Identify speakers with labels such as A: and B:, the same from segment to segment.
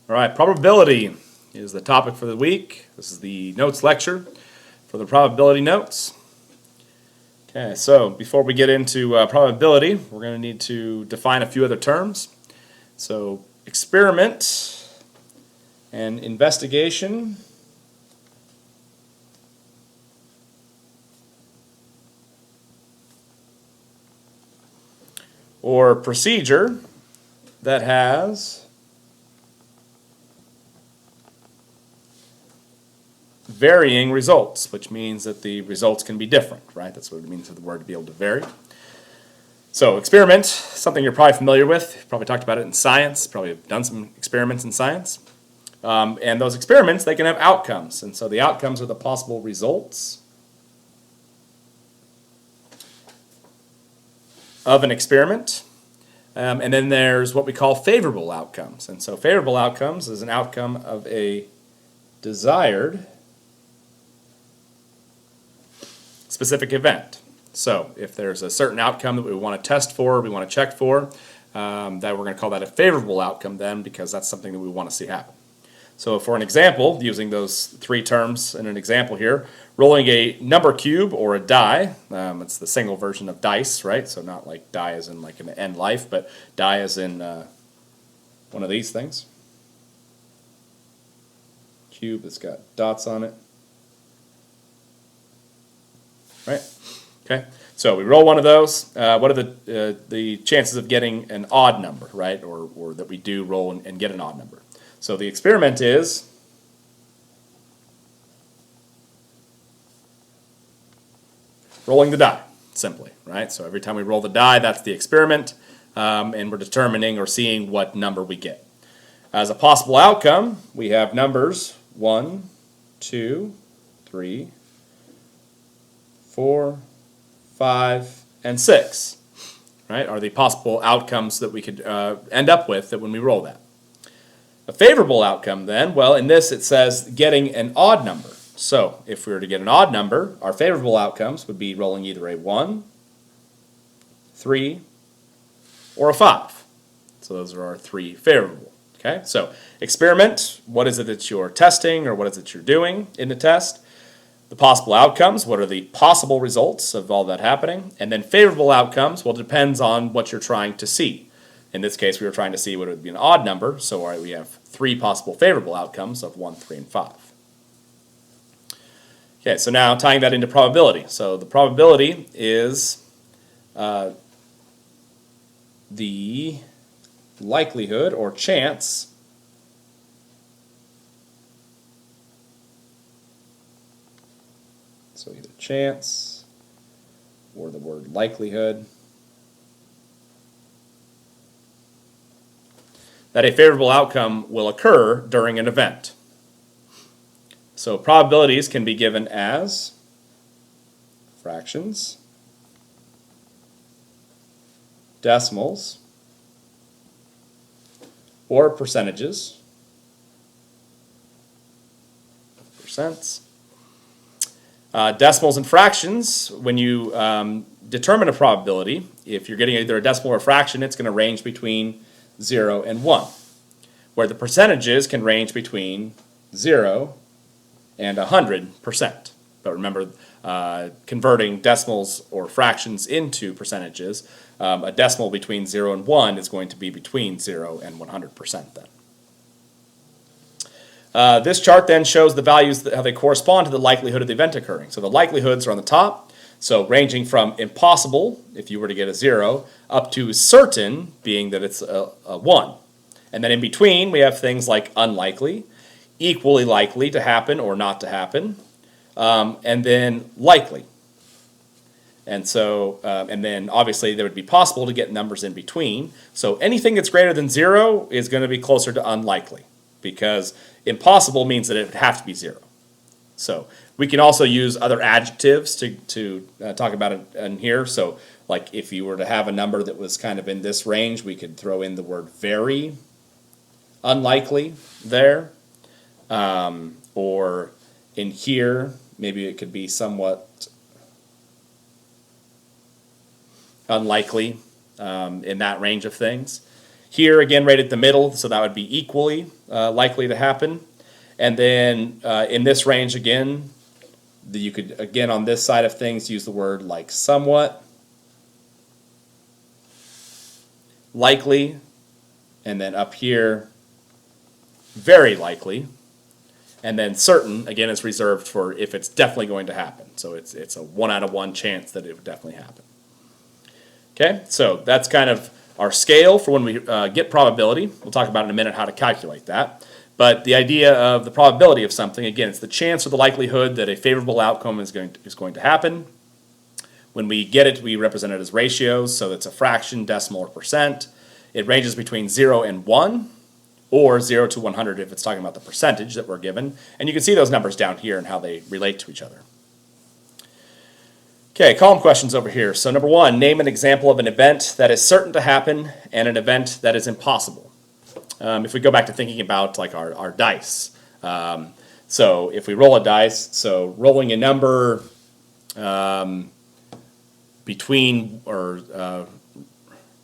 A: All right, probability is the topic for the week. This is the notes lecture for the probability notes. Okay, so before we get into probability, we're going to need to define a few other terms. So experiment and investigation. Or procedure that has varying results, which means that the results can be different, right? That's what it means for the word to be able to vary. So experiment, something you're probably familiar with. You've probably talked about it in science. Probably have done some experiments in science. And those experiments, they can have outcomes. And so the outcomes are the possible results of an experiment. And then there's what we call favorable outcomes. And so favorable outcomes is an outcome of a desired specific event. So if there's a certain outcome that we want to test for, we want to check for, that we're going to call that a favorable outcome then, because that's something that we want to see happen. So for an example, using those three terms in an example here, rolling a number cube or a die, it's the single version of dice, right? So not like die as in like an end life, but die as in one of these things. Cube that's got dots on it. Right? Okay. So we roll one of those. What are the chances of getting an odd number, right? Or that we do roll and get an odd number. So the experiment is rolling the die, simply, right? So every time we roll the die, that's the experiment, and we're determining or seeing what number we get. As a possible outcome, we have numbers 1, 2, 3, 4, 5, and 6, right? Are the possible outcomes that we could end up with that when we roll that. A favorable outcome then, well, in this it says getting an odd number. So if we were to get an odd number, our favorable outcomes would be rolling either a 1, 3, or a 5. So those are our three favorable. Okay, so experiment, what is it that you're testing or what is it you're doing in the test? The possible outcomes, what are the possible results of all that happening? And then favorable outcomes, well, it depends on what you're trying to see. In this case, we were trying to see what would be an odd number, so we have three possible favorable outcomes of 1, 3, and 5. Okay, so now tying that into probability. So the probability is the likelihood or chance so either chance or the word likelihood that a favorable outcome will occur during an event. So probabilities can be given as fractions, decimals, or percentages, percents. Decimals and fractions, when you determine a probability, if you're getting either a decimal or a fraction, it's going to range between 0 and 1, where the percentages can range between 0 and 100%. But remember, converting decimals or fractions into percentages, a decimal between 0 and 1 is going to be between 0 and 100% then. This chart then shows the values, how they correspond to the likelihood of the event occurring. So the likelihoods are on the top, so ranging from impossible, if you were to get a 0, up to certain, being that it's a 1. And then in between, we have things like unlikely, equally likely to happen or not to happen, and then likely. And so, and then obviously there would be possible to get numbers in between. So anything that's greater than 0 is going to be closer to unlikely, because impossible means that it would have to be 0. So we can also use other adjectives to talk about it in here. So like if you were to have a number that was kind of in this range, we could throw in the word very unlikely there. Or in here, maybe it could be somewhat unlikely in that range of things. Here, again, right at the middle, so that would be equally likely to happen. And then in this range, again, you could, again, on this side of things, use the word like somewhat, likely, and then up here, very likely, and then certain, again, is reserved for if it's definitely going to happen. So it's a 1 out of 1 chance that it would definitely happen. Okay, so that's kind of our scale for when we get probability. We'll talk about in a minute how to calculate that. But the idea of the probability of something, again, it's the chance or the likelihood that a favorable outcome is going to happen. When we get it, we represent it as ratios, so it's a fraction, decimal, or percent. It ranges between 0 and 1, or 0 to 100 if it's talking about the percentage that we're given. And you can see those numbers down here and how they relate to each other. Okay, column questions over here. So number 1, name an example of an event that is certain to happen and an event that is impossible. If we go back to thinking about like our dice. So if we roll a dice, so rolling a number between or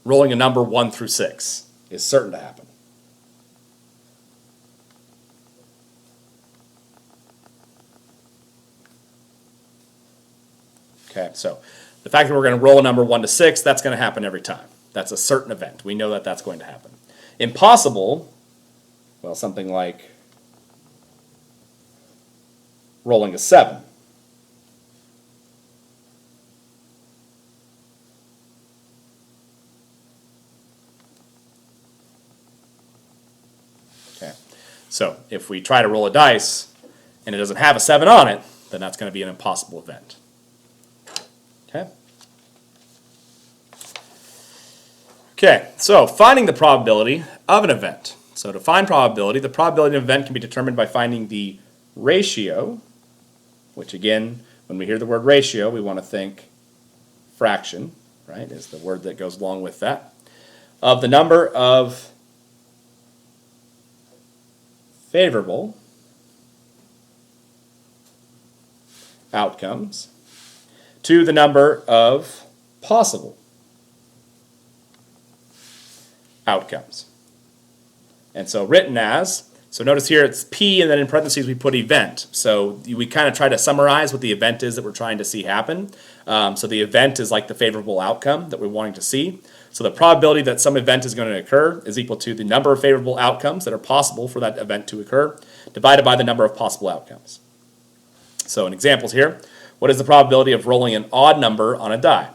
A: rolling a number 1 through 6 is certain to happen. Okay, so the fact that we're going to roll a number 1 to 6, that's going to happen every time. That's a certain event. We know that that's going to happen. Impossible, well, something like rolling a 7. Okay, so if we try to roll a dice and it doesn't have a 7 on it, then that's going to be an impossible event. Okay. Okay, so finding the probability of an event. So to find probability, the probability of an event can be determined by finding the ratio, which again, when we hear the word ratio, we want to think fraction, right, is the word that goes along with that, of the number of favorable outcomes to the number of possible outcomes. And so written as, so notice here it's P and then in parentheses we put event. So we kind of try to summarize what the event is that we're trying to see happen. So the event is like the favorable outcome that we're wanting to see. So the probability that some event is going to occur is equal to the number of favorable outcomes that are possible for that event to occur, divided by the number of possible outcomes. So in examples here, what is the probability of rolling an odd number on a die?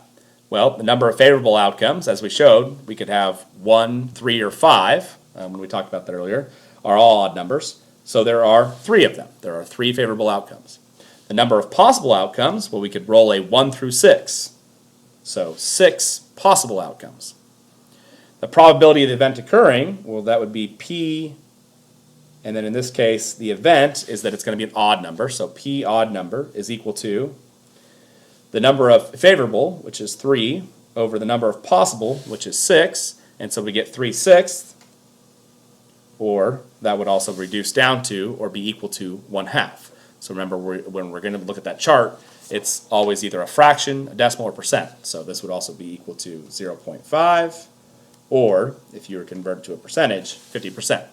A: Well, the number of favorable outcomes, as we showed, we could have 1, 3, or 5, when we talked about that earlier, are all odd numbers. So there are 3 of them. There are 3 favorable outcomes. The number of possible outcomes, well, we could roll a 1 through 6. So 6 possible outcomes. The probability of the event occurring, well, that would be P, and then in this case, the event is that it's going to be an odd number. So P odd number is equal to the number of favorable, which is 3, over the number of possible, which is 6, and so we get 3/6, or that would also reduce down to or be equal to 1/2. So remember, when we're going to look at that chart, it's always either a fraction, a decimal, or percent. So this would also be equal to 0.5, or if you were converted to a percentage, 50%.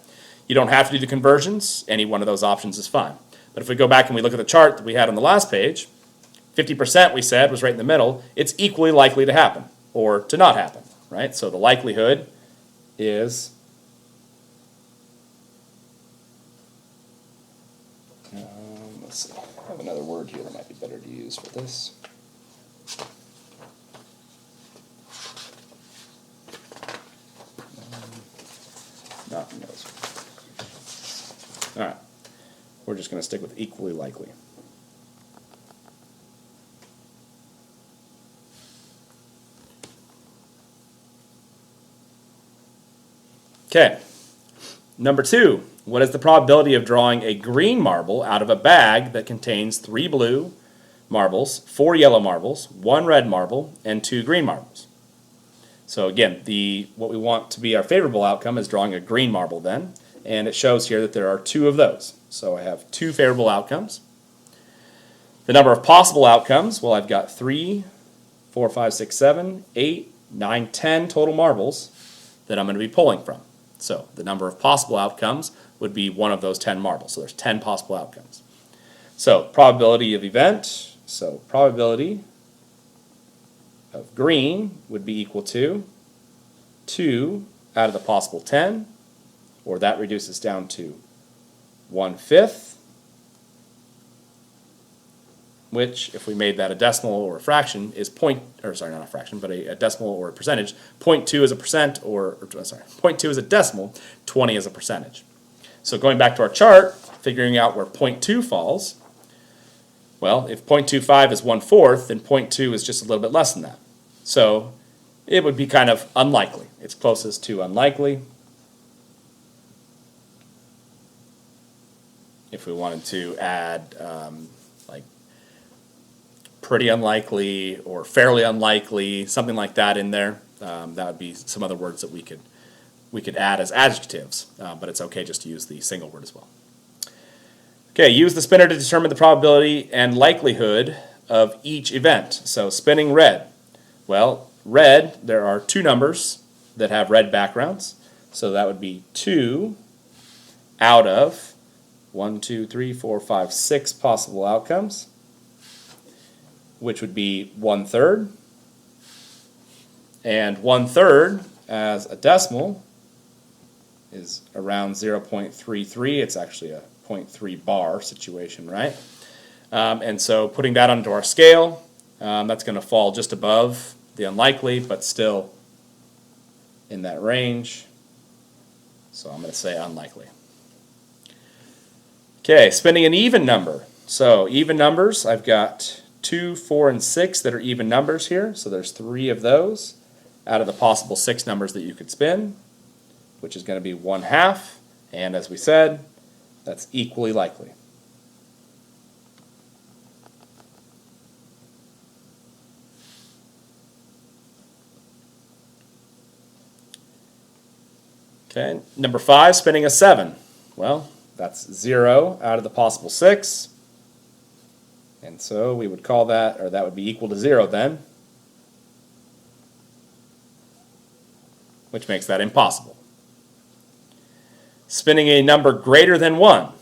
A: You don't have to do the conversions. Any one of those options is fine. But if we go back and we look at the chart that we had on the last page, 50% we said was right in the middle. It's equally likely to happen or to not happen, right? So the likelihood is let's see. I have another word here that might be better to use for this. Nothing else. All right. We're just going to stick with equally likely. Okay, number 2, what is the probability of drawing a green marble out of a bag that contains 3 blue marbles, 4 yellow marbles, 1 red marble, and 2 green marbles? So again, what we want to be our favorable outcome is drawing a green marble then, and it shows here that there are 2 of those. So I have 2 favorable outcomes. The number of possible outcomes, well, I've got 3, 4, 5, 6, 7, 8, 9, 10 total marbles. that I'm going to be pulling from. So the number of possible outcomes would be one of those 10 marbles. So there's 10 possible outcomes. So probability of event, so probability of green would be equal to 2 out of the possible 10, or that reduces down to 1/5, which, if we made that a decimal or a fraction, is not a fraction, but a decimal or a percentage. 0.2 is a percent, or 0.2 is a decimal, 20 is a percentage. So going back to our chart, figuring out where 0.2 falls, well, if 0.25 is 1/4, then 0.2 is just a little bit less than that. So it would be kind of unlikely. It's closest to unlikely. If we wanted to add like pretty unlikely or fairly unlikely, something like that in there, that would be some other words that we could add as adjectives, but it's okay just to use the single word as well. Okay, use the spinner to determine the probability and likelihood of each event. So spinning red. Well, red, there are two numbers that have red backgrounds. So that would be 2 out of 1, 2, 3, 4, 5, 6 possible outcomes, which would be 1/3. And 1/3 as a decimal is around 0.33. It's actually a 0.3 bar situation, right? And so putting that onto our scale, that's going to fall just above the unlikely, but still in that range. So I'm going to say unlikely. Okay, spinning an even number. So even numbers, I've got 2, 4, and 6 that are even numbers here. So there's 3 of those out of the possible 6 numbers that you could spin, which is going to be 1/2. And as we said, that's equally likely. Okay, number 5, spinning a 7. Well, that's 0 out of the possible 6. And so we would call that, or that would be equal to 0 then, which makes that impossible. Spinning a number greater than 1.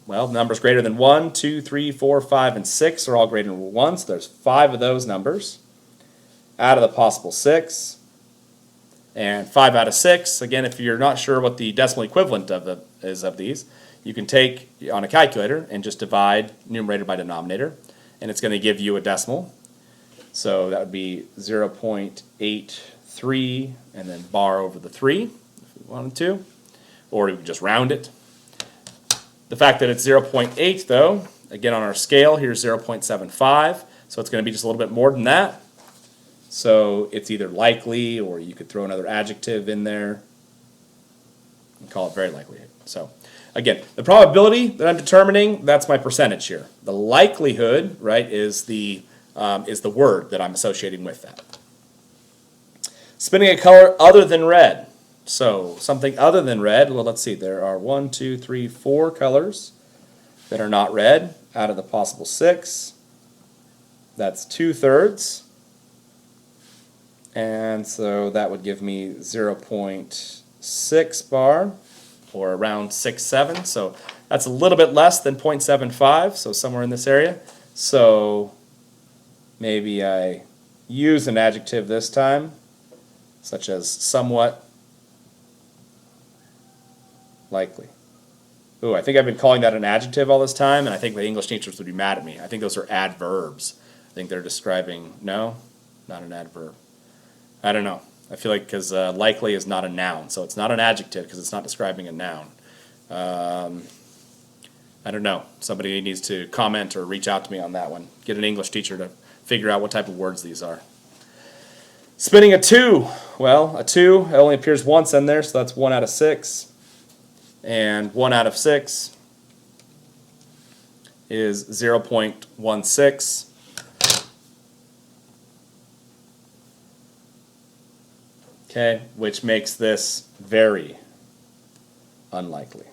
A: Well, numbers greater than 1, 2, 3, 4, 5, and 6 are all greater than 1, so there's 5 of those numbers out of the possible 6. And 5 out of 6, again, if you're not sure what the decimal equivalent is of these, you can take on a calculator and just divide numerator by denominator, and it's going to give you a decimal. So that would be 0.83 and then bar over the 3 if we wanted to, or we could just round it. The fact that it's 0.8 though, again on our scale, here's 0.75, so it's going to be just a little bit more than that. So it's either likely, or you could throw another adjective in there and call it very likely. So again, the probability that I'm determining, that's my percentage here. The likelihood, right, is the word that I'm associating with that. Spinning a color other than red. So something other than red, well, let's see, there are 1, 2, 3, 4 colors that are not red out of the possible 6. That's 2/3. And so that would give me 0.6 bar, or around 6, 7. So that's a little bit less than 0.75, so somewhere in this area. So maybe I use an adjective this time, such as somewhat likely. Ooh, I think I've been calling that an adjective all this time, and I think the English teachers would be mad at me. I think those are adverbs. I think they're describing, no, not an adverb. I don't know. I feel like because likely is not a noun, so it's not an adjective because it's not describing a noun. I don't know. Somebody needs to comment or reach out to me on that one. Get an English teacher to figure out what type of words these are. Spinning a 2. Well, a 2 it only appears once in there, so that's 1 out of 6. And 1 out of 6 is 0.16. Okay, which makes this very unlikely.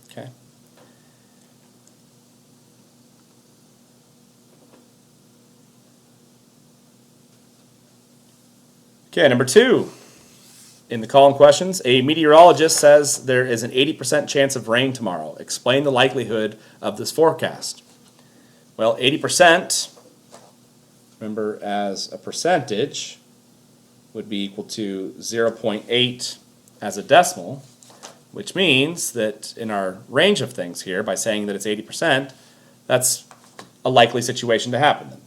A: Okay. Okay, number 2. In the column questions, a meteorologist says there is an 80% chance of rain tomorrow. Explain the likelihood of this forecast. Well, 80%, remember, as a percentage, would be equal to 0.8 as a decimal, which means that in our range of things here, by saying that it's 80%, that's a likely situation to happen then.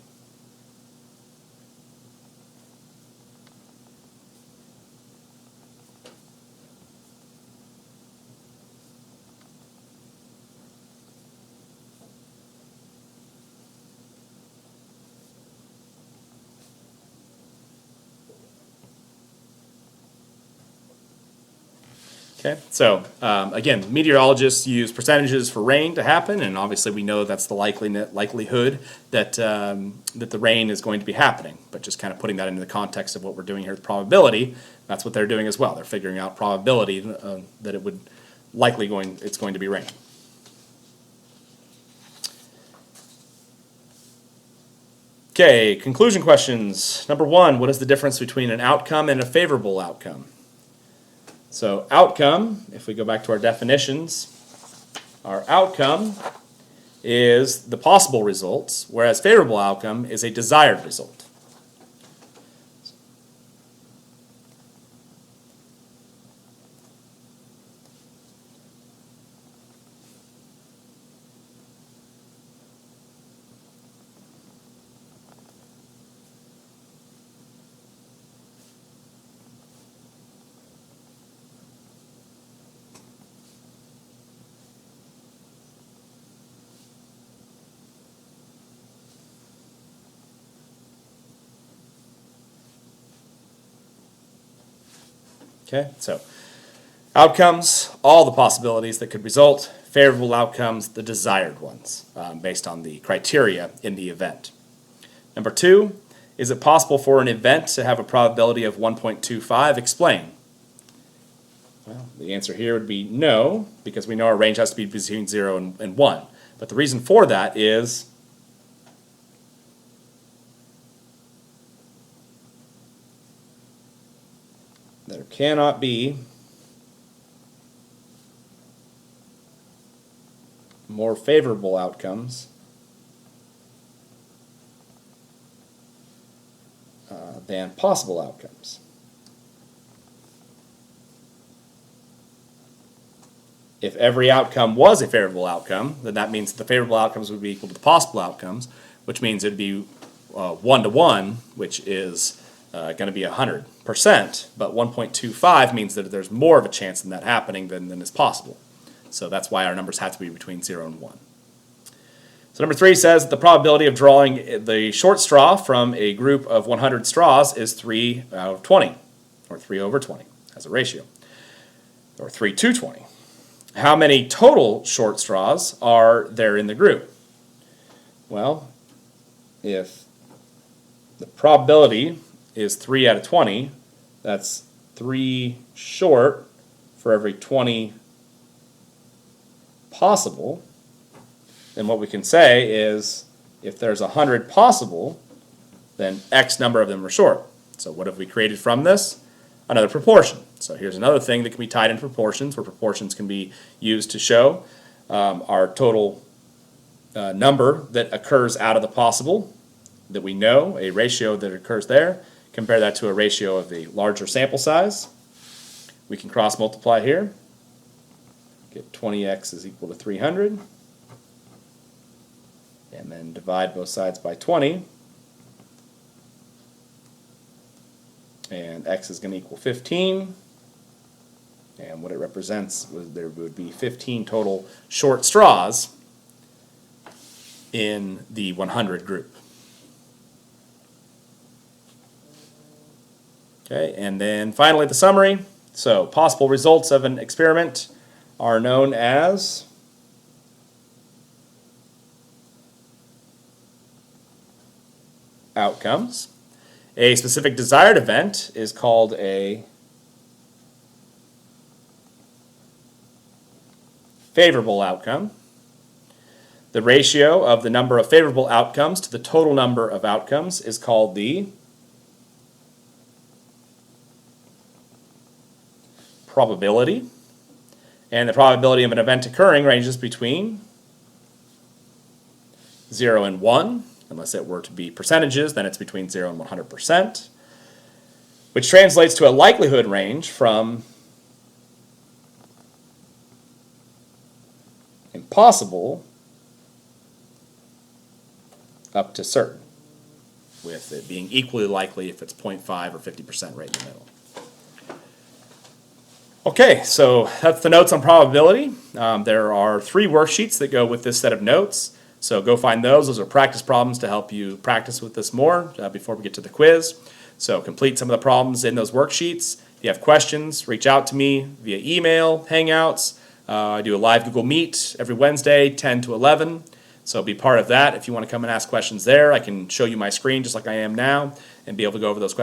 A: Okay, so again, meteorologists use percentages for rain to happen, and obviously we know that's the likelihood that that the rain is going to be happening. But just kind of putting that into the context of what we're doing here with probability, that's what they're doing as well. They're figuring out probability that it's going to be rain. Okay, conclusion questions. Number 1, what is the difference between an outcome and a favorable outcome? So outcome, if we go back to our definitions, our outcome is the possible results, whereas favorable outcome is a desired result. Okay, so outcomes, all the possibilities that could result. Favorable outcomes, the desired ones, based on the criteria in the event. Number 2, is it possible for an event to have a probability of 1.25? Explain. Well, the answer here would be no, because we know our range has to be between 0 and 1. But the reason for that is there cannot be more favorable outcomes than possible outcomes. If every outcome was a favorable outcome, then that means the favorable outcomes would be equal to the possible outcomes, which means it would be 1-to-1, which is going to be 100%, but 1.25 means that there's more of a chance than that happening than is possible. So that's why our numbers have to be between 0 and 1. So number 3 says the probability of drawing the short straw from a group of 100 straws is 3 out of 20, or 3 over 20 as a ratio, or 3 to 20. How many total short straws are there in the group? Well, if the probability is 3 out of 20, that's 3 short for every 20 possible. Then what we can say is if there's 100 possible, then X number of them are short. So what have we created from this? Another proportion. So here's another thing that can be tied into proportions, where proportions can be used to show our total number that occurs out of the possible that we know, a ratio that occurs there. Compare that to a ratio of the larger sample size. We can cross multiply here. Get 20x is equal to 300. And then divide both sides by 20. And x is going to equal 15. And what it represents was there would be 15 total short straws in the 100 group. Okay, and then finally the summary. So possible results of an experiment are known as outcomes. A specific desired event is called a favorable outcome. The ratio of the number of favorable outcomes to the total number of outcomes is called the probability. And the probability of an event occurring ranges between 0 and 1. Unless it were to be percentages, then it's between 0 and 100%, which translates to a likelihood range from impossible up to certain, with it being equally likely if it's 0.5 or 50% right in the middle. Okay, so that's the notes on probability. There are 3 worksheets that go with this set of notes, so go find those. Those are practice problems to help you practice with this more before we get to the quiz. So complete some of the problems in those worksheets. If you have questions, reach out to me via email, Hangouts. I do a live Google Meet every Wednesday, 10 to 11. So be part of that. If you want to come and ask questions there, I can show you my screen just like I am now and be able to go over those questions.